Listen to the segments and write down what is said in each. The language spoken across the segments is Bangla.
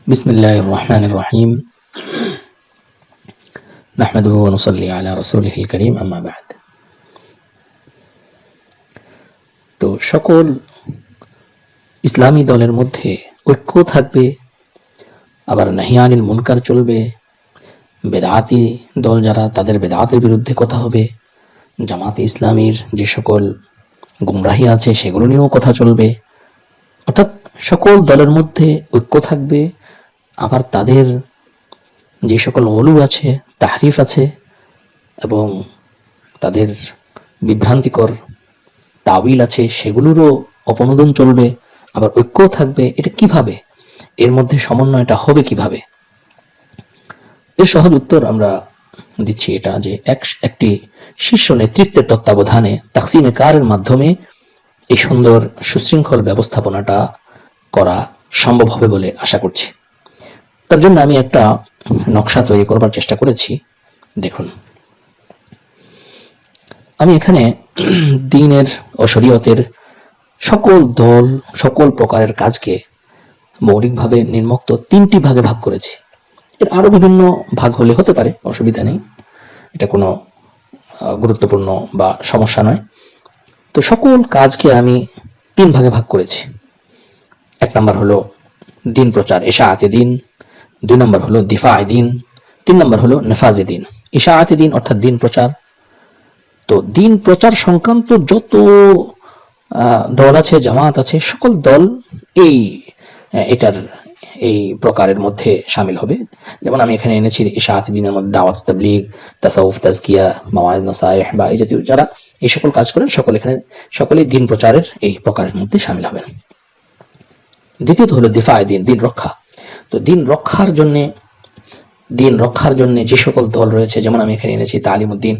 বিসমিল্লাহির রহমানির রহিম নাহমাদুহু ওয়া নুসাল্লি আলা রাসূলিহিল কারীম আম্মা বা'দ। তো সকল ইসলামী দলের মধ্যে ঐক্য থাকবে, আবার নাহি আনিল মুনকার চলবে। বেদাতি দল যারা, তাদের বেদাতের বিরুদ্ধে কথা হবে। জামাতে ইসলামীর যে সকল গুমরাহি আছে সেগুলো নিয়েও কথা চলবে। অর্থাৎ সকল দলের মধ্যে ঐক্য থাকবে, আবার তাদের যে সকল গলু আছে, তাহরিফ আছে এবং তাদের বিভ্রান্তিকর তাবিল আছে সেগুলোরও অপনোদন চলবে, আবার ঐক্য থাকবে। এটা কিভাবে, এর মধ্যে সমন্বয়টা হবে কিভাবে? এর সহজ উত্তর আমরা দিচ্ছি এটা যে একটি শীর্ষ নেতৃত্বের তত্ত্বাবধানে তাকসিমে কারের মাধ্যমে এই সুন্দর সুশৃঙ্খল ব্যবস্থাপনাটা করা সম্ভব হবে বলে আশা করছি। তার জন্য আমি একটা নকশা তৈরি করবার চেষ্টা করেছি। দেখুন, আমি এখানে দ্বীনের ও শরীয়তের সকল দল, সকল প্রকারের কাজকে মৌলিকভাবে নিম্নোক্ত তিনটি ভাগে ভাগ করেছি। এর আরো বিভিন্ন ভাগ হলে হতে পারে, অসুবিধা নেই, এটা কোনো গুরুত্বপূর্ণ বা সমস্যা নয়। তো সকল কাজকে আমি তিন ভাগে ভাগ করেছি। এক নম্বর হলো দিন প্রচার, ইশাআতে দিন। দুই নম্বর হলো দিফায়ে দিন। তিন নম্বর হলো নেফাজে দিন। ইশাআতে দিন অর্থাৎ দিন প্রচার। তো দিন প্রচার সংক্রান্ত যত দল আছে, জামাত আছে, সকল দল এটার এই প্রকারের মধ্যে শামিল হবে। যেমন আমি এখানে এনেছি ইশাআতে দিনের মধ্যে দাওয়াত, তাবলীগ, তাসাউফ, তাজকিয়া, মাওয়াইজ, নসায়েহ বা এই জাতীয় যারা এই সকল কাজ করেন সকলেই দিন প্রচারের এই প্রকারের মধ্যে শামিল হবেন। দ্বিতীয়ত হলো দিফায়ে দিন, দিন রক্ষা। তো দিন রক্ষার জন্য যে সকল দল রয়েছে, যেমন আমি এখানে এনেছি তালিমউদ্দিন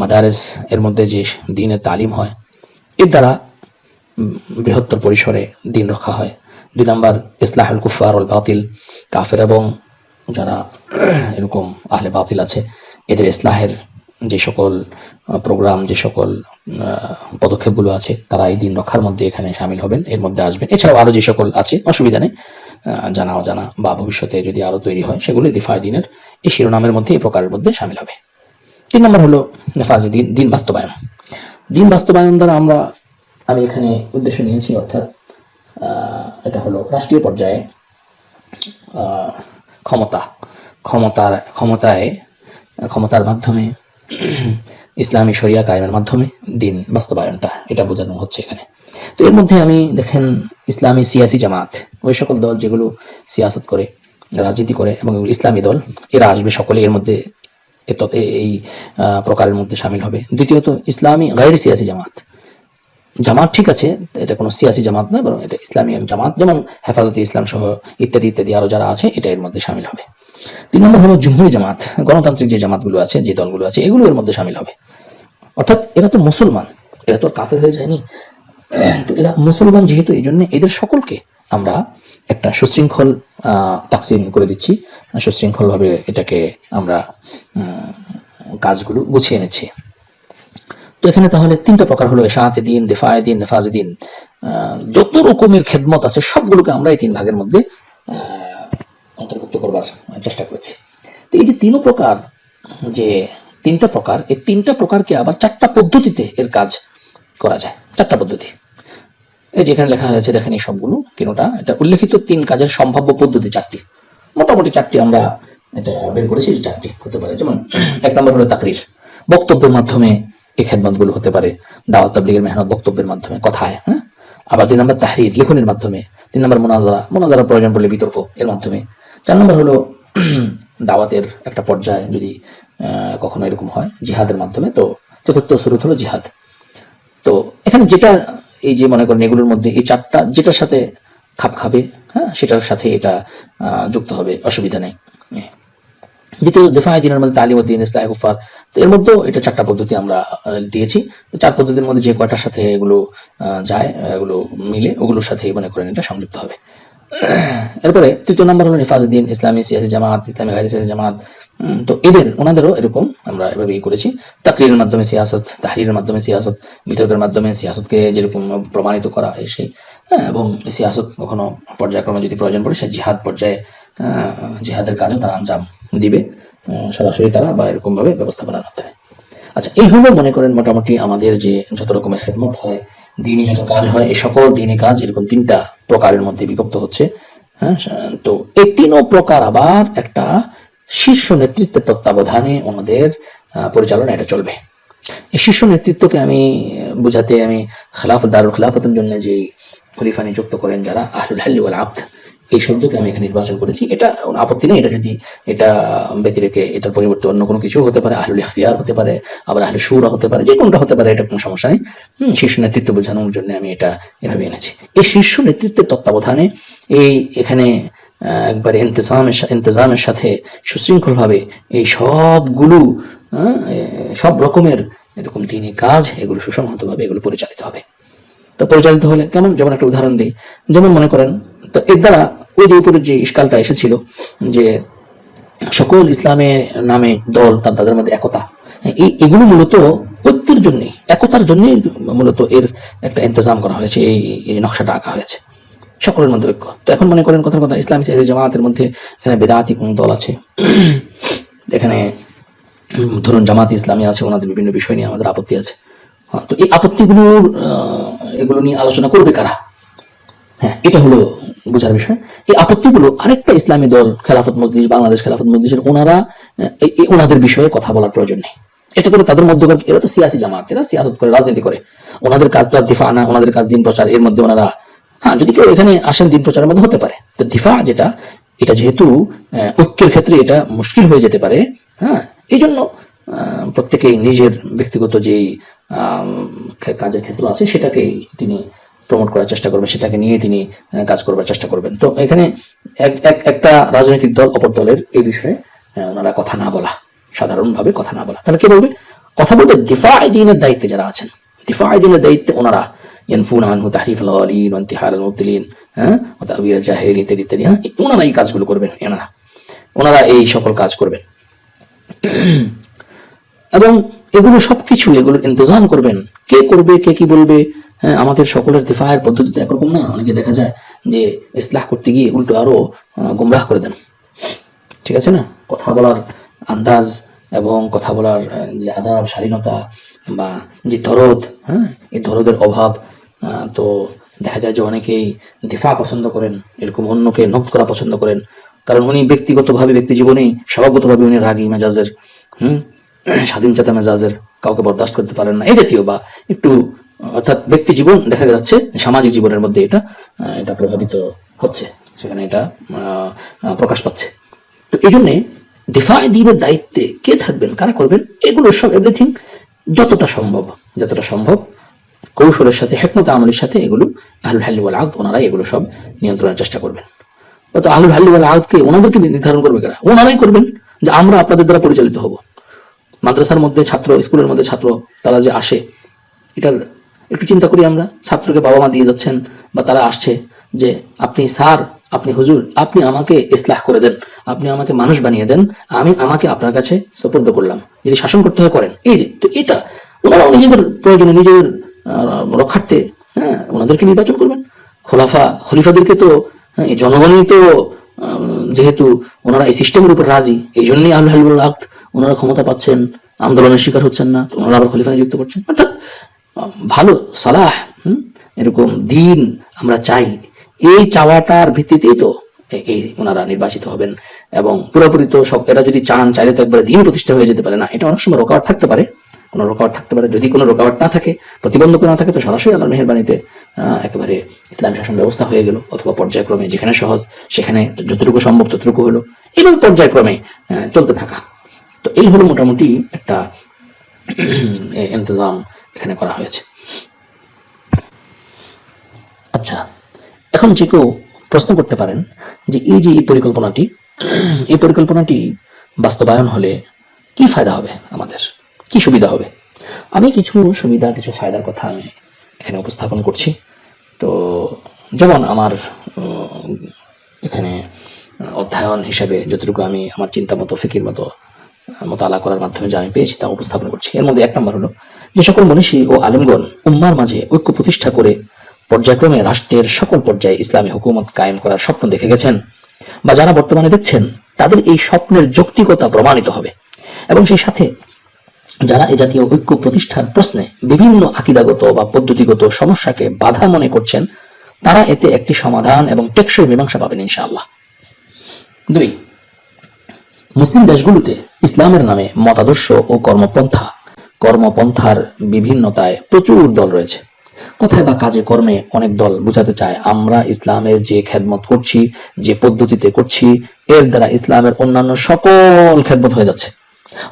মাদারেস, এর মধ্যে যে দ্বীনের তালিম হয়, এর দ্বারা বৃহত্তর পরিসরে দিন রক্ষা হয়। দুই নম্বর ইসলাহুল কুফার ওয়াল বাতিল, কাফের এবং যারা এরকম আহলে বাতিল আছে এদের ইসলাহের যে সকল প্রোগ্রাম, যে সকল পদক্ষেপগুলো আছে, তারা এই দিন রক্ষার মধ্যে এখানে শামিল হবেন, এর মধ্যে আসবেন। এছাড়াও আরো যে সকল আছে, অসুবিধা নেই, জানা অজানা বা ভবিষ্যতে যদি আরো তৈরি হয়, সেগুলো দিফায়ে দিনের এই শিরোনামের মধ্যে, এই প্রকারের মধ্যে শামিল হবে। তিন নম্বর হলো নেফাজে দিন, দিন বাস্তবায়ন। দিন বাস্তবায়ন দ্বারা আমি এখানে উদ্দেশ্য নিয়েছি, অর্থাৎ এটা হলো রাষ্ট্রীয় পর্যায়ে ক্ষমতার মাধ্যমে ইসলামী শরিয়া কায়েমের মাধ্যমে দিন বাস্তবায়নটা, এটা বোঝানো হচ্ছে এখানে। তো এর মধ্যে আমি দেখেন ইসলামী সিয়াসি জামাত, ওই সকল দল যেগুলো সিয়াসত করে, রাজনীতি করে, এবং ইসলামী দল, এরা আসবে সকলে এর মধ্যে, এই প্রকারের মধ্যে শামিল হবে। দ্বিতীয়ত ইসলামী গায়রে সিয়াসি জামাত। জামাত ঠিক আছে, এটা কোনো সিয়াসি জামাত নয়, বরং এটা ইসলামী জামাত, যেমন হেফাজতে ইসলাম সহ ইত্যাদি ইত্যাদি আরো যারা আছে, এটা এর মধ্যে শামিল হবে। তিন নম্বর হলো জুমহুরি জামাত, গণতান্ত্রিক যে জামাতগুলো আছে, যে দলগুলো আছে, এগুলো এর মধ্যে শামিল হবে। অর্থাৎ এরা তো মুসলমান, এরা তো কাফের হয়ে যায়নি। তো এরা মুসলমান যেহেতু, এই জন্য এদের সকলকে আমরা একটা সুশৃঙ্খল তাকসিম করে দিচ্ছি, সুশৃঙ্খল ভাবে এটাকে আমরা কাজগুলো গুছিয়ে নিচ্ছি। তো এখানে তাহলে তিনটা প্রকার হলো ইশাআতে দিন, দিফায়ে দিন, নেফাজে দিন। যত রকমের খেদমত আছে সবগুলোকে আমরা এই তিন ভাগের মধ্যে অন্তর্ভুক্ত করবার চেষ্টা করেছি। তো এই যে তিনটা প্রকার, এই তিনটা প্রকারকে আবার চারটা পদ্ধতিতে এর কাজ করা যায়। চারটা পদ্ধতি এই যেখানে লেখা হয়েছে দেখেন, এই সবগুলো তিনটা, এটা উল্লেখিত তিন কাজের সম্ভাব্য পদ্ধতি চারটি, মোটামুটি চারটি আমরা এটা বের করেছি, চারটি হতে পারে। যেমন এক নম্বর হলো তাকরির, বক্তব্যের মাধ্যমে এই খেদমতগুলো হতে পারে। দাওয়াত, তাবলীগের মেহনত বক্তব্যের মাধ্যমে, কথায়, হ্যাঁ। আবার দুই নম্বর তাহরির, লেখনের মাধ্যমে। তিন নম্বর মোনাজারা প্রয়োজন পড়লে বিতর্ক, এর মাধ্যমে। চার নম্বর হলো দাওয়াতের একটা পর্যায়ে যদি কখনো এরকম হয়, জিহাদের মাধ্যমে। তো চতুর্থ শুরু হলো জিহাদ। তো এখানে যেটা, এই যে মনে করেন এগুলোর মধ্যে এই চারটা যেটার সাথে খাপ খাবে, হ্যাঁ, সেটার সাথে এটা যুক্ত হবে, অসুবিধা নেই। দ্বিতীয় দিফায়ে দিনের মধ্যে তালিমউদ্দিন, ইসলাহুল কুফার, তো এর মধ্যেও এটা চারটা পদ্ধতি আমরা দিয়েছি। চার পদ্ধতির মধ্যে যে কয়টার সাথে এগুলো যায়, এগুলো মিলে, ওগুলোর সাথে মনে করেন এটা সংযুক্ত হবে। এরপরে তৃতীয় নম্বর হলো নেফাজে দিন, ইসলামী সিয়াসি জামাত, ইসলামী গায়রে সিয়াসি জামাত। তো ওনাদেরও এরকম আমরা এভাবেই করেছি। তাকরিরের মাধ্যমে সিয়াসত, তাহরিরের মাধ্যমে সিয়াসত, বিতর্কের মাধ্যমে সিয়াসতকে যেরকম প্রমাণিত করা, সেই, হ্যাঁ, এবং সিয়াসত কখনো পর্যায়ক্রমে যদি প্রয়োজন পড়ে, সে জিহাদ পর্যায়ে জিহাদের কাজও তারা আঞ্জাম দিবে, সরাসরি তারা বা এরকম ভাবে ব্যবস্থাপনা করতে হয়। আচ্ছা, এই হলো মনে করেন মোটামুটি আমাদের যে যত রকমের খেদমত হয়, দিনই যত কাজ হয়, এই সকল দিনই কাজ এরকম তিনটা প্রকারের মধ্যে বিভক্ত হচ্ছে। হ্যাঁ, তো এই তিনও প্রকার আবার একটা শীর্ষ নেতৃত্বের তত্ত্বাবধানে ওনাদের পরিচালনা এটা চলবে। এই শীর্ষ নেতৃত্বকে আমি বুঝাতে আমি দারুল খেলাফতের জন্য যে খলিফা নিযুক্ত করেন যারা আহলুল হাল্লি ওয়াল আকদ, এই শব্দকে আমি এখানে নির্বাচন করেছি। এটা আপত্তি নেই, এটা যদি এটা ব্যতি রেখে এটার পরিবর্তে অন্য কোনো কিছু হতে পারে, আহলুল ইখতিয়ার হতে পারে, আবার আহলুল শুরা হতে পারে, যে কোনটা হতে পারে, এটা কোনো সমস্যা নেই। শীর্ষ নেতৃত্ব বোঝানোর জন্য আমি এটা এভাবে এনেছি। এই শীর্ষ নেতৃত্বের তত্ত্বাবধানে এই এখানে একবারে ইন্তজামের সাথে সুশৃঙ্খলভাবে এই সবগুলো সব রকমের এরকম দিনই কাজ এগুলো সুসংহতভাবে এগুলো পরিচালিত হবে। তো পরিচালিত হলে কেমন, যেমন একটা উদাহরণ দিই, যেমন মনে করেন, তো এর দ্বারা ওই যে উপরের যে ইস্কালটা এসেছিল যে সকল ইসলামের নামে দল, তাদের মধ্যে একতা, এগুলো মূলত ঐক্যের জন্য, একতার জন্য মূলত এর একটা ইন্তজাম করা হয়েছে, এই নকশাটা আঁকা হয়েছে সকলের মধ্যে ঐক্য। তো এখন মনে করেন কথার কথা, ইসলামী জামাতের মধ্যে এখানে বেদাতি কোন দল আছে, এখানে ধরুন জামাত ইসলামী আছে, ওনাদের বিভিন্ন বিষয় নিয়ে আমাদের আপত্তি আছে। তো এই আপত্তিগুলোর এগুলো নিয়ে আলোচনা করবে কারা? হ্যাঁ, এটা হলো বোঝার বিষয়। এই আপত্তিগুলো আরেকটা ইসলামী দল খেলাফত মজলিস, বাংলাদেশ খেলাফত মজলিসের ওনারা ওনাদের বিষয়ে কথা বলার প্রয়োজন নেই। এটা করে তাদের মধ্যকার, এরা তো সিয়াসি জামাত, এরা সিয়াসত করে, রাজনীতি করে, ওনাদের কাজ তো আর দিফা না, ওনাদের কাজ দিন প্রচার। এর মধ্যে ওনারা যদি কেউ এখানে আসেন দিন প্রচারের মধ্যে হতে পারে। তো দিফা যেটা, এটা যেহেতু ঐক্যের ক্ষেত্রে এটা মুশকিল হয়ে যেতে পারে, এই জন্য প্রত্যেকেই নিজের ব্যক্তিগত যেই কাজের ক্ষেত্র আছে সেটাকে তিনি প্রমোট করার চেষ্টা করবেন, সেটাকে নিয়ে তিনি কাজ করবার চেষ্টা করবেন। তো এখানে একটা রাজনৈতিক দল অপর দলের এই বিষয়ে ওনারা কথা না বলা, সাধারণভাবে কথা না বলা। তাহলে কে বলবে? কথা বলবে দিফায়ে দ্বীনের দায়িত্বে যারা আছেন, দিফায়ে দ্বীনের দায়িত্বে ওনারা ইয়ানফুন আনহু তাহরিফ আল গালিন ওয়া ইন্তিহাল আল মুবতিলিন, ওয়া তা'ওয়িল আল জাহিলিন ইত্যাদি ইত্যাদি। ওনারা এই কাজগুলো করবেন, ওনারা এই সকল কাজ করবেন এবং এগুলো সবকিছু এগুলোর ইন্তজাম করবেন। কে করবে, কে কি বলবে, আমাদের সকলের দিফায়ের পদ্ধতি তো একরকম না। অনেকে দেখা যায় যে ইসলাহ করতে গিয়ে উল্টো আরো গুমরাহ করে দেন, ঠিক আছে না? কথা বলার আন্দাজ এবং কথা বলার যে আদাব, শালীনতা বা যে দরদ, এই দরদের অভাব, তো দেখা যায় যে অনেকেই দিফা পছন্দ করেন, এরকম অন্যকে নকদ করা পছন্দ করেন, কারণ উনি ব্যক্তিগতভাবে, ব্যক্তি জীবনেই স্বভাবগতভাবে উনি রাগী মেজাজের, স্বাধীন চেতা মেজাজের, কাউকে বরদাস্ত করতে পারেন না, এই জাতীয়, বা একটু, অর্থাৎ ব্যক্তি জীবন দেখা যাচ্ছে সামাজিক জীবনের মধ্যে এটা প্রভাবিত হচ্ছে, সেখানে এটা প্রকাশ পাচ্ছে। তো এই জন্যে দিফায়ে দ্বীনের দায়িত্বে কে থাকবেন, কারা করবেন, এগুলো সব এভরিথিং যতটা সম্ভব কৌশলের সাথে, হিকমত আমলের সাথে এগুলো আহলুল হাল্লি ওয়াল আকদ ওনারাই এগুলো সব নিয়ন্ত্রণের চেষ্টা করবেন। তো আহলুল হাল্লি ওয়াল আকদকে ওনাদেরকে নির্ধারণ করবে কারা? ওনারাই করবেন যে আমরা আপনাদের দ্বারা পরিচালিত হব। মাদ্রাসার মধ্যে ছাত্র, স্কুলের মধ্যে ছাত্র, তারা যে আসে, এটার একটু চিন্তা করি আমরা। ছাত্রকে বাবা মা দিয়ে যাচ্ছেন, বা তারা আসছে যে আপনি স্যার, আপনি হুজুর, আপনি আমাকে ইসলাহ করে দেন, আপনি আমাকে মানুষ বানিয়ে দেন, আমি আমাকে আপনার কাছে সুপর্দ করলাম, যদি শাসন করতে হয় করেন। এই যে, তো এটা ওনারাও নিজেদের প্রয়োজনে, নিজেদের রক্ষার্থে ওনাদেরকে নির্বাচন করবেন। খলিফাদেরকে তো জনগণই তো, যেহেতু ওনারা এই সিস্টেমের উপর রাজি, এই জন্যই আহলুল হাল্লি ওয়াল আকদ ওনারা ক্ষমতা পাচ্ছেন, আন্দোলনের শিকার হচ্ছেন না, তো ওনারা আবার খলিফা নিযুক্ত করছেন। অর্থাৎ ভালো সালাহ, এরকম দিন আমরা চাই, এই চাওয়াটার ভিত্তিতেই তো এই ওনারা নির্বাচিত হবেন। এবং পুরোপুরি তো সব, এরা যদি চাইলে তো একবারে দিন প্রতিষ্ঠা হয়ে যেতে পারে না। এটা অনেক সময় রোকাওয়াট থাকতে পারে, কোনো রোকাওয়াট থাকতে পারে। যদি কোনো রোকাওয়াট না থাকে, প্রতিবন্ধক না থাকে, তো সরাসরি আল্লাহর মেহেরবানিতে একেবারে ইসলামী শাসন ব্যবস্থা হয়ে গেল, অথবা পর্যায়ক্রমে যেখানে সহজ সেখানে যতটুকু সম্ভব ততটুকু হলো, এইভাবে পর্যায়ক্রমে চলতে থাকা। তো এই হলো মোটামুটি একটা ইন্তজাম এখানে করা হয়েছে। আচ্ছা, এখন যে কেউ প্রশ্ন করতে পারেন যে এই যে এই পরিকল্পনাটি বাস্তবায়ন হলে কি ফায়দা হবে, আমাদের কি সুবিধা হবে? আমি কিছু সুবিধা, কিছু ফায়দার কথা আমি এখানে উপস্থাপন করছি। তো যেমন আমার এখানে অধ্যয়ন হিসেবে যতটুকু আমি আমার চিন্তা মতো, ফিকির মতো মোতালা করার মাধ্যমে যা আমি পেয়েছি তা উপস্থাপন করছি। এর মধ্যে 1 নম্বর হলো যে সকল মনীষী ও আলেমগণ উম্মার মাঝে ঐক্য প্রতিষ্ঠা করে পর্যায়ক্রমে রাষ্ট্রের সকল পর্যায়ে ইসলামী হুকুমত কায়েম করার স্বপ্ন দেখে গেছেন, বা যারা বর্তমানে দেখছেন তাদের এই স্বপ্নের যৌক্তিকতা প্রমাণিত হবে। এবং সেই সাথে যারা এই জাতীয় ঐক্য প্রতিষ্ঠার প্রশ্নে বিভিন্ন আকীদাগত বা পদ্ধতিগত সমস্যাকে বাধা মনে করছেন, তারা এতে একটি সমাধান এবং টেকসই মীমাংসা পাবেন ইনশাআল্লাহ। 2, মুসলিম দেশগুলোতে ইসলামের নামে মতাদর্শ ও কর্মপন্থার বিভিন্নতায় প্রচুর দল রয়েছে। কথায় বা কাজে কর্মে অনেক দল বোঝাতে চায় আমরা ইসলামের যে খেদমত করছি, যে পদ্ধতিতে করছি, এর দ্বারা ইসলামের অন্যান্য সকল খেদমত হয়ে যাচ্ছে,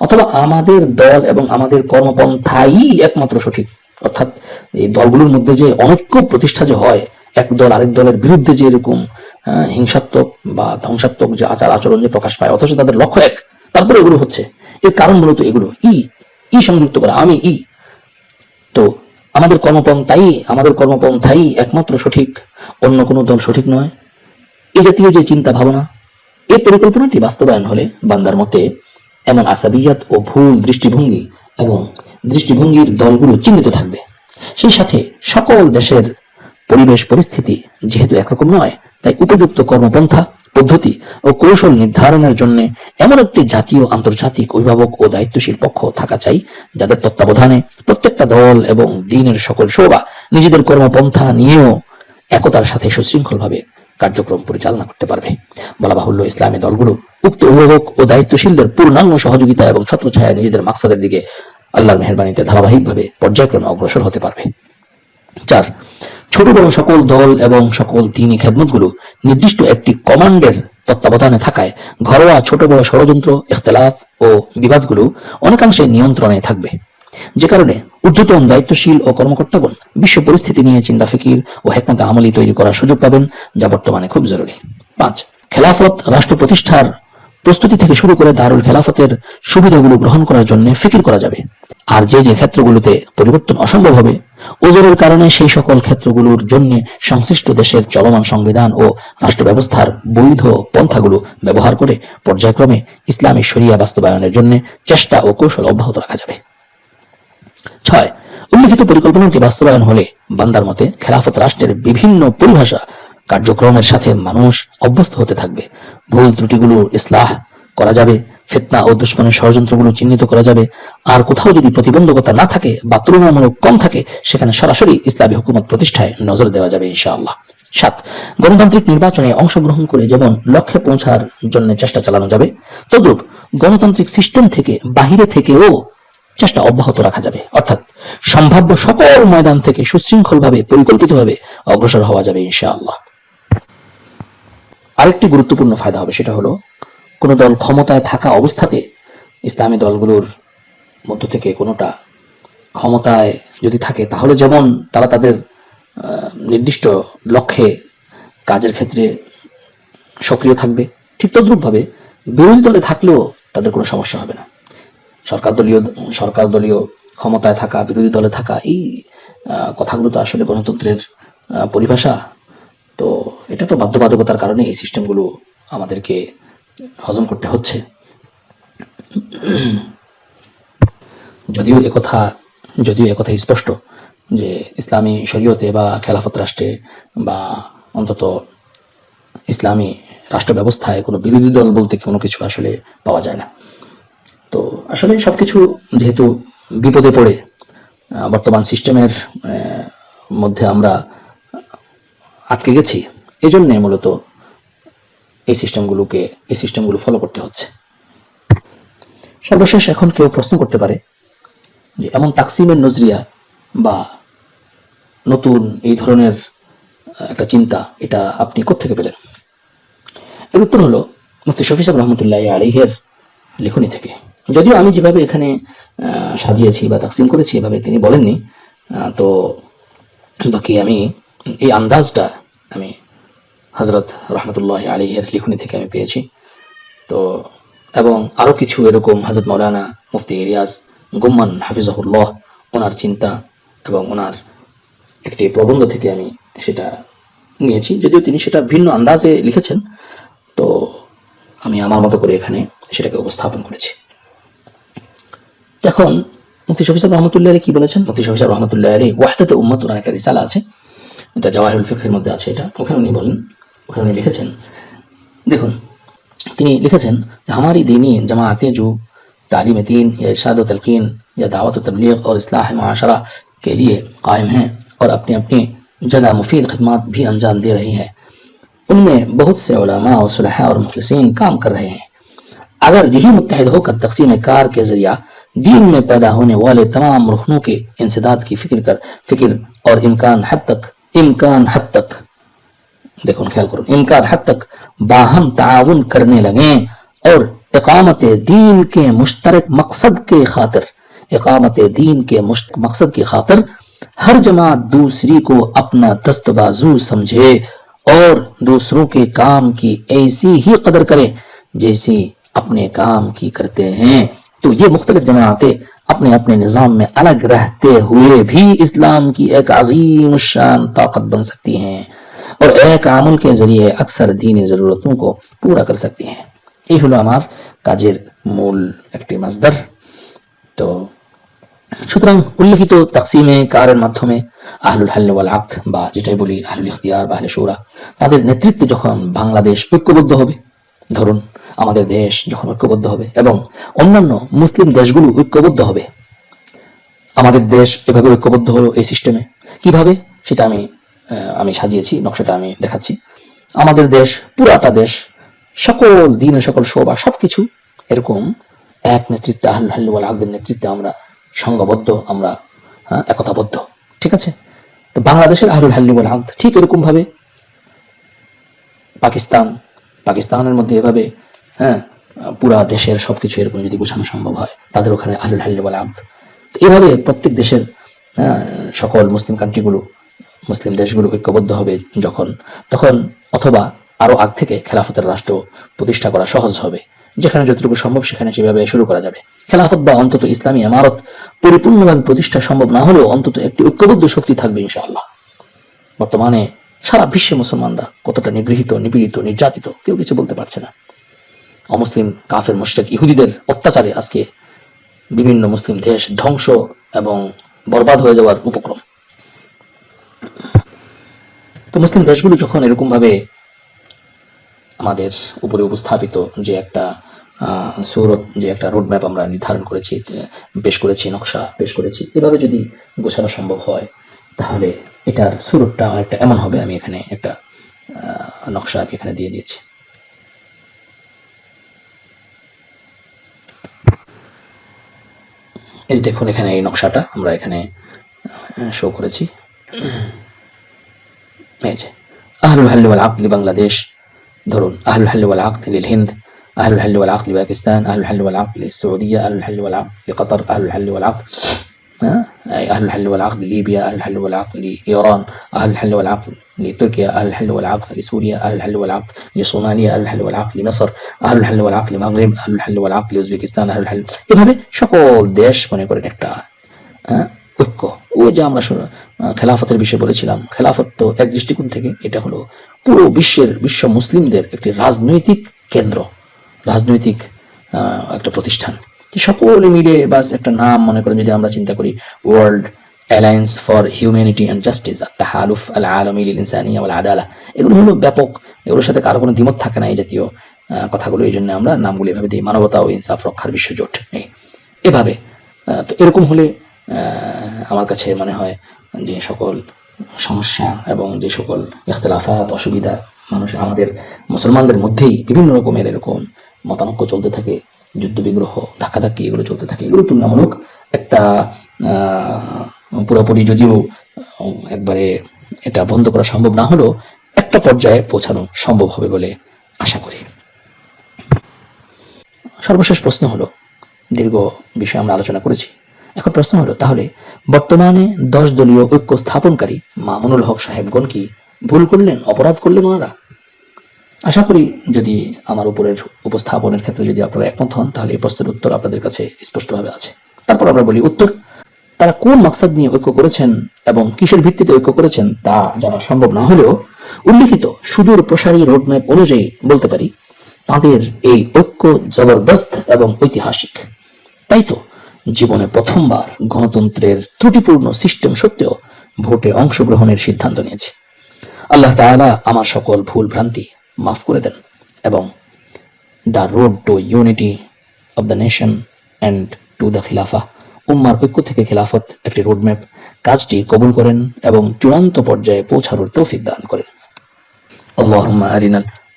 অথবা আমাদের দল এবং আমাদের কর্মপন্থাই একমাত্র সঠিক। অর্থাৎ এই দলগুলোর মধ্যে যে অনৈক্য প্রতিষ্ঠা যে হয়, এক দল আরেক দলের বিরুদ্ধে যে এরকম হিংসাত্মক বা ধ্বংসাত্মক যে আচার আচরণ যে প্রকাশ পায়, অথচ তাদের লক্ষ্য এক, তারপরে এগুলো হচ্ছে। এর কারণ মূলত এগুলো ই সংযুক্ত করা, আমি তো আমাদের কর্মপন্থাই একমাত্র সঠিক, অন্য কোনো দল সঠিক নয়, এই জাতীয় যে চিন্তা ভাবনা, এই পরিকল্পনাটি বাস্তবায়ন হলে বান্দার মতে এমন আসাবিয়াত ও ভুল দৃষ্টিভঙ্গির দলগুলো চিহ্নিত থাকবে। সেই সাথে সকল দেশের পরিবেশ পরিস্থিতি যেহেতু একরকম নয়, তাই উপযুক্ত কর্মপন্থা পদ্ধতি ও কৌশল নির্ধারণের জন্য এমন একটি জাতীয় আন্তর্জাতিক অভিভাবক ও দায়িত্বশীল পক্ষ থাকা চাই, যাদের তত্ত্বাবধানে প্রত্যেকটা দল এবং দিনের সকল শোভা নিজেদের কর্মপন্থা নিয়েও একতার সাথে সুশৃঙ্খলভাবে কার্যক্রম পরিচালনা করতে পারবে। বলা বাহুল্য, ইসলামী দলগুলো উক্ত অভিভাবক ও দায়িত্বশীলদের পূর্ণাঙ্গ সহযোগিতা এবং ছত্রছায়ায় নিজেদের মাকসাদের দিকে আল্লাহর মেহেরবানিতে ধারাবাহিকভাবে পর্যায়ক্রমে অগ্রসর হতে পারবে। 4, ছোট বড় সকল দল এবং সকল দ্বীনি খেদমতগুলো নির্দিষ্ট একটি কমান্ডের তত্ত্বাবধানে থাকায় ঘরোয়া ছোট বড় ষড়যন্ত্র, ইখতিলাফ ও বিবাদগুলো অনেকাংশে নিয়ন্ত্রণে থাকবে, যে কারণে ঊর্ধ্বতন দায়িত্বশীল ও কর্মকর্তাগণ বিশ্ব পরিস্থিতি নিয়ে চিন্তা ফিকির ও হিকমতে আমলি তৈরি করার সুযোগ পাবেন, যা বর্তমানে খুব জরুরি। 5, খেলাফত রাষ্ট্র প্রতিষ্ঠার প্রস্তুতি থেকে শুরু করে দারুল খেলাফতের সুবিধাগুলো গ্রহণ করার জন্য ফিকির করা যাবে। আর যে যে ক্ষেত্রগুলোতে পরিবর্তন অসম্ভব হবে, ওজোরের কারণে সেই সকল ক্ষেত্রগুলোর জন্য সংশ্লিষ্ট দেশের চলমান সংবিধান ও রাষ্ট্র ব্যবস্থার বৈধ পন্থাগুলো ব্যবহার করে পর্যায়ক্রমে ইসলামী শরিয়া বাস্তবায়নের জন্য চেষ্টা ও কৌশল অব্যাহত রাখা যাবে। 6, উল্লিখিত পরিকল্পনাটি বাস্তবায়ন হলে বান্দার মতে খেলাফত রাষ্ট্রের বিভিন্ন পরিভাষা কার্যক্রমের সাথে মানুষ অভ্যস্ত হতে থাকবে। ভুল ত্রুটিগুলো ইসলাহ করা যাবে, ফিতনা ও দুশমনের ষড়যন্ত্রগুলো চিহ্নিত করা যাবে। আর কোথাও যদি প্রতিবন্ধকতা না থাকে বা তুলনামূলক কম থাকে, সেখানে সরাসরি ইসলামী হুকুমত প্রতিষ্ঠায় নজর দেওয়া যাবে ইনশাআল্লাহ। 7, গণতান্ত্রিক নির্বাচনে অংশগ্রহণ করে যেমন লক্ষ্যে পৌঁছার জন্য চেষ্টা চালানো যাবে, তদ্রূপ গণতান্ত্রিক সিস্টেম থেকে বাহিরে থেকেও চেষ্টা অব্যাহত রাখা যাবে। অর্থাৎ সম্ভাব্য সকল ময়দান থেকে সুশৃঙ্খলভাবে পরিকল্পিতভাবে অগ্রসর হওয়া যাবে ইনশাআল্লাহ। আরেকটি গুরুত্বপূর্ণ ফায়দা হবে, সেটা হলো কোন দল ক্ষমতায় থাকা অবস্থাতে ইসলামী দলগুলোর মধ্য থেকে কোনোটা ক্ষমতায় যদি থাকে, তাহলে যেমন তারা তাদের নির্দিষ্ট লক্ষ্যে কাজের ক্ষেত্রে সক্রিয় থাকবে, ঠিক তদ্রূপভাবে বিরোধী দলে থাকলেও তাদের কোনো সমস্যা হবে না। সরকার দলীয় ক্ষমতায় থাকা, বিরোধী দলে থাকা, এই কথাগুলো তো আসলে গণতন্ত্রের পরিভাষা। তো এটা তো বাধ্যবাধকতার কারণে এই সিস্টেমগুলো আমাদেরকে হজম করতে হচ্ছে। যদিও একথা স্পষ্ট যে ইসলামী শরীয়তে বা খেলাফত রাষ্ট্রে বা অন্তত ইসলামী রাষ্ট্র ব্যবস্থায় কোনো বিরোধী দল বলতে কোনো কিছু আসলে পাওয়া যায় না। তো আসলে সবকিছু যেহেতু বিপদে পড়ে বর্তমান সিস্টেমের মধ্যে আমরা আটকে গেছি, এই জন্য মূলত এই সিস্টেমগুলো ফলো করতে হচ্ছে। সর্বশেষ এখন কেউ প্রশ্ন করতে পারে যে এমন তাকসিমের নজরিয়া বা নতুন এই ধরনের একটা চিন্তা, এটা আপনি কোত্থেকে পেলেন? এর উত্তর হলো মুফতি শফি সাহেব রহমতুল্লাহ আলাইহির লেখনী থেকে। যদিও আমি যেভাবে এখানে সাজিয়েছি বা তাকসিম করেছি এভাবে তিনি বলেননি, তো বাকি আমি এই আন্দাজটা আমি হযরত রহমতুল্লাহ আলাইহির লেখনী থেকে আমি পেয়েছি। তো এবং আরো কিছু এরকম হযরত মাওলানা মুফতি ইলিয়াস গুম্মান হাফিজাহুল্লাহ, ওনার চিন্তা এবং ওনার একটি প্রবন্ধ থেকে আমি সেটা নিয়েছি, যদিও তিনি সেটা ভিন্ন আন্দাজে লিখেছেন। তো আমি আমার মতো করে এখানে সেটাকে উপস্থাপন করেছি। এখন মুফতি শফি সাহেব রহমতুল্লাহ আলাইহি কি বলেছেন? মুফতি শফি সাহেব রহমতুল্লাহ আলাইহি ওয়াহদাতে উম্মাত ওনার একটা রিসালা আছে, এটা জাওয়াহিরুল ফিকহের মধ্যে আছে। এটা ওখানে উনি লিখেছেন দেখুन তিনি লিখেছেন हमारी दीनी जमातें जो तालीम दीन या इरशाद व तलकीन या दावत व तबलीग और इस्लाह माशरा के लिए कायम हैं और अपनी अपनी जगह मुफीद खिदमत भी अंजाम दे रही हैं, उनमें बहुत से उलमा और सुलहा और मुखलिसीन काम कर रहे हैं। अगर यही मुत्तहिद होकर तकसीम कार के जरिया दीन में पैदा होने वाले तमाम रुखनों के इंसदाद की फिक्र और इम्कान हद तक देखो ख्याल करो, इम्कान हद तक बाहम ताउन करने लगे और इकामत दीन के मुश्तरक मकसद की खातिर हर जमात दूसरी को अपना दस्तबाजू समझे और दूसरों के काम की ऐसी ही कदर करे जैसी अपने काम की करते हैं, तो ये मुख्तलिफ जमातें अपने अपने निज़ाम में अलग रहते हुए भी इस्लाम की एक अजीम शान ताकत बन सकती हैं और एक अमल के जरिए अक्सर दीनी ज़रूरतों को पूरा कर सकती हैं। এই হলো আমার কাজের মূল একটি মাসদার। তো সুতরাং উল্লেখিত তাকসিমে কারের মাধ্যমে আহলুল হাল ওয়াল আকদ বা যেটাই বলি আহলুল ইখতিয়ার বা আহলে শুরা, তাদের নেতৃত্বে যখন বাংলাদেশ ঐক্যবদ্ধ হবে, ধরুন আমাদের দেশ যখন ঐক্যবদ্ধ হবে এবং অন্যান্য মুসলিম দেশগুলো ঐক্যবদ্ধ হবে, আমাদের দেশ এভাবে ঐক্যবদ্ধ হলো এই সিস্টেমে কিভাবে সেটা আমি সাজিয়েছি, নকশাটা আমি দেখাচ্ছি। আমাদের দেশ পুরাটা দেশ সকল দিনের সকল শোভা সবকিছু এরকম এক নেতৃত্বে আহলুল হাল ওয়াল আকদের নেতৃত্বে আমরা সংঘবদ্ধ, আমরা একতাবদ্ধ, ঠিক আছে। তো বাংলাদেশের আহলুল হাল ওয়াল আকদ ঠিক এরকম ভাবে পাকিস্তানের মধ্যে এভাবে পুরা দেশের সবকিছু এরকম যদি গোছানো সম্ভব হয়, তাদের ওখানে আহলুল হাল ওয়াল আকদ, এভাবে প্রত্যেক দেশের সকল মুসলিম কান্ট্রিগুলো, মুসলিম দেশগুলো ঐক্যবদ্ধ হবে যখন, তখন অথবা আরো আগ থেকে খেলাফতের রাষ্ট্র প্রতিষ্ঠা করা সহজ হবে, যেখানে যতটুকু সম্ভব সেখানে সেভাবে শুরু করা যাবে। খেলাফত বা অন্তত ইসলামী ইমারত পরিপূর্ণভাবে প্রতিষ্ঠা সম্ভব না হলেও অন্তত একটি ঐক্যবদ্ধ শক্তি থাকবে ইনশাআল্লাহ। বর্তমানে সারা বিশ্বে মুসলমানরা কতটা নিগৃহীত, নিপীড়িত, নির্যাতিত কেউ কিছু বলতে পারছে না। অমুসলিম কাফের মুশরিক ইহুদিদের অত্যাচারে আজকে বিভিন্ন মুসলিম দেশ ধ্বংস এবং বরবাদ হয়ে যাওয়ার উপক্রম। তো মুসলিম দেশগুলো যখন এরকম ভাবে আমাদের উপরে উপস্থাপিত যে একটা সূরত, যে একটা রোডম্যাপ আমরা নির্ধারণ করেছি, পেশ করেছি, নকশা পেশ করেছি, এভাবে যদি গোছানো সম্ভব হয় তাহলে এটার সূরতটা অনেকটা এমন হবে। আমি এখানে একটা নকশা এখানে দিয়ে দিয়েছি। এই দেখুন এখানে এই নকশাটা আমরা এখানে শো করেছি। এই যে আহলুল হাল ওয়াল আকদ বাংলাদেশ, ধরুন আহলুল হাল ওয়াল আকদ লিল হিন্দ, আহলুল হাল ওয়াল আকদ পাকিস্তান, আহলুল হাল ওয়াল আকদ লিসৌদিয়া, আহলুল হাল ওয়াল আকদ লিকতার, আহলুল হাল ওয়াল আকদ আহলুল হাল ওয়াল আকদ লিবিয়া, আহলুল হাল ওয়াল আকদ লিইরান, আহলুল হাল ওয়াল আকদ لتركيا، أهل الحل والعقد لسوريا، أهل الحل والعقد لصوماليا، أهل الحل والعقد لمصر، أهل الحل والعقد للمغرب، أهل الحل والعقد لأوزبكستان، أهل الحل এভাবে সকল দেশ মনে করেন একটা ঐক্য। ওই যে আমরা খেলাফতের বিষয়ে বলেছিলাম, খেলাফত তো এক দৃষ্টিকোণ থেকে এটা হলো পুরো বিশ্ব মুসলিমদের একটি রাজনৈতিক কেন্দ্র, রাজনৈতিক একটা প্রতিষ্ঠান। সকলে মিলে বাস একটা নাম মনে করেন যদি আমরা চিন্তা করি, World Alliance for Humanity and Justice, আত-তাহালুফ আল-আলামি লিল-ইনসানিয়্যা ওয়াল আদালা, এগুলো হলো ব্যাপক, এগুলোর সাথে কারো কোনো দ্বিমত থাকে না এই জাতীয় কথাগুলো। এই জন্য আমরা নামগুলো এভাবে দিই, মানবতা ও ইনসাফ রক্ষার বিশ্ব জোট। এভাবে তো এরকম হলে আমার কাছে মনে হয় যে সকল সমস্যা এবং যে সকল ইখতিলাফাত, অসুবিধা মানুষ আমাদের মুসলমানদের মধ্যেই বিভিন্ন রকমের এরকম মতানৈক্য চলতে থাকে, যুদ্ধ বিগ্রহ, ধাক্কাধাক্কি এগুলো চলতে থাকে, এগুলো তুলনামূলক একটা পুরোপুরি যদিও একবারে এটা বন্ধ করা সম্ভব না হলেও একটা পর্যায়ে পৌঁছানো সম্ভব হবে বলে আশা করি। সর্বশেষ প্রশ্ন হলো, দীর্ঘ বিষয় আমরা আলোচনা করেছি, এখন প্রশ্ন হলো তাহলে বর্তমানে 10 দলীয় ঐক্য স্থাপনকারী মামুনুল হক সাহেবগণ কি ভুল করলেন, অপরাধ করলেন ওনারা? আশা করি যদি আমার উপরের উপস্থাপনের ক্ষেত্রে যদি আপনারা একমত হন তাহলে এই প্রশ্নের উত্তর আপনাদের কাছে স্পষ্টভাবে আছে। তারপর আমরা বলি উত্তর, তারা কোন মাকসাদ নিয়ে ঐক্য করেছেন এবং কিসের ভিত্তিতে ঐক্য করেছেন তা জানা সম্ভব না হলেও উল্লেখিত সুদূর প্রসারী রোডম্যাপ অনুযায়ী বলতে পারি তাদের এই ঐক্য জবরদস্ত এবং ঐতিহাসিক। তাই তো জীবনে প্রথমবার গণতন্ত্রের ত্রুটিপূর্ণ সিস্টেম সত্ত্বেও ভোটে অংশগ্রহণের সিদ্ধান্ত নিয়েছে। আল্লাহ তাআলা আমার সকল ভুল ভ্রান্তি মাফ করে দেন এবং the road to unity of the nation and to the খিলাফা, উম্মার ঐক্য থেকে খিলাফত একটি রোডম্যাপ, কাজটি কবুল করেন এবং চূড়ান্ত পর্যায়ে পৌঁছানোর তৌফিক দান করেন।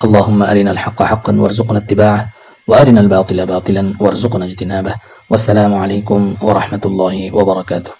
اللهم أرنا الحق حقا وارزقنا اتباعه وأرنا الباطل باطلا وارزقنا اجتنابه والسلام عليكم ورحمة الله وبركاته.